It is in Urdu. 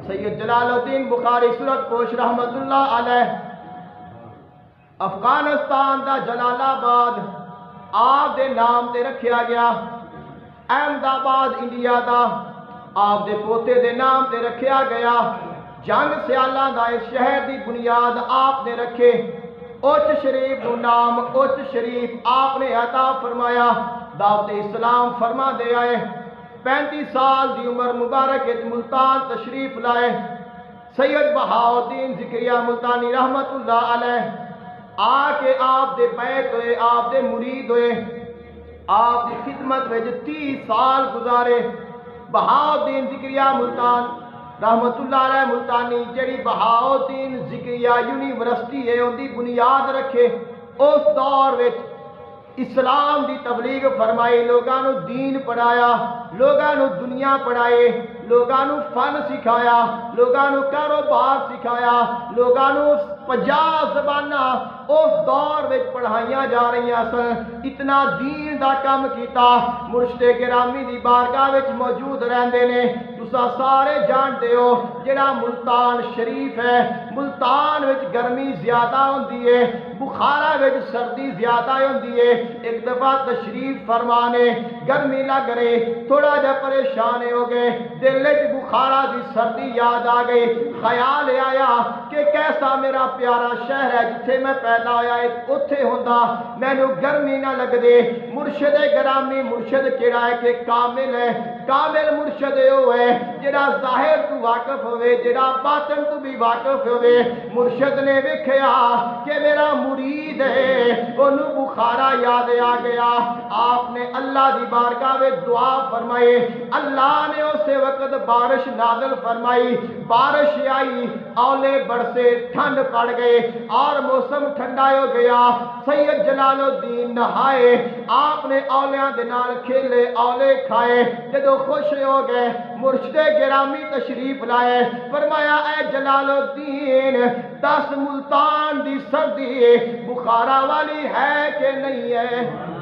سید جلال الدین بخاری صورت پوش رحمت اللہ علیہ افغانستان دا جلال آباد آپ دے نام تے رکھیا گیا. احمد آباد انڈیا دا آپ دے پوتے دے نام تے رکھیا گیا. جنگ سیالاں دا اس شہر دی بنیاد آپ نے رکھے. اچ شریف نو نام اچ شریف آپ نے عطا فرمایا. دعوت اسلام فرما دے آئے. 35 سال دی عمر مبارک ملتان تشریف لائے. سید بہاؤدین ذکریہ ملتانی رحمت اللہ علیہ آ کے آپ دے بیت ہوئے, آپ دے مرید ہوئے, آپ دی خدمت میں 30 سال گزارے. بہاؤدین ذکریہ ملتان رحمت اللہ علیہ ملتانی جڑی بہاؤدین ذکریہ یونیورسٹی ہے ان دی بنیاد رکھے. اس دور وچ اسلام دی تبلیغ فرمائی, لوگاں نو دین پڑھایا, لوگاں نو دنیا پڑھائے, لوگاں نو فن سکھایا, لوگاں نو کاروبار سکھایا, لوگاں نو 50 زباناں اس دور وچ پڑھائیاں جا رہی سن. اتنا دین دا کام کیتا. مرشد گرامی دی بارگاہ وچ موجود رہندے نے. تساں سارے جانتے ہو جڑا ملتان شریف ہے, ملتان وچ گرمی زیادہ ہوندی ہے, بخارا وچ سردی زیادہ ہوندی ہے. ایک دفعہ تشریف فرمانے گرمی لگ رہے, تھوڑا جا پریشان ہو گئے, دل وچ بخارا دی سردی یاد آ گئی. خیال آیا کہ کیسا میرا پیارا شہر ہے, جتھے میں پیدا ہویا ہے اوتھے ہوندا مینوں گرمی نہ لگ دے. مرشد گرامی مرشد کیڑا ہے کہ کامل ہے. کامل مرشد او ہے جڑا ظاہر تو واقف ہوئے, جڑا باطن تو بھی واقف ہوئے. مرشد نے ویکھیا کہ میرا مرید ہے, انہوں بخارا یاد آ گیا. آپ نے اللہ دی بارگاہ میں دعا فرمائی. اللہ نے اسے وقت بارش نازل فرمائی. بارش آئی, اولے برسے, ٹھنڈ پڑ گئے اور موسم ٹھنڈا ہو گیا. سید جلال الدین نہائے, آپ نے اولیاں دے نال کھیلے, اولے کھائے. جدو خوش ہو گئے مرشد گرامی تشریف لائے. فرمایا اے جلال الدین, 10 ملتان دی سردی بخارا والی ہے کہ نہیں ہے؟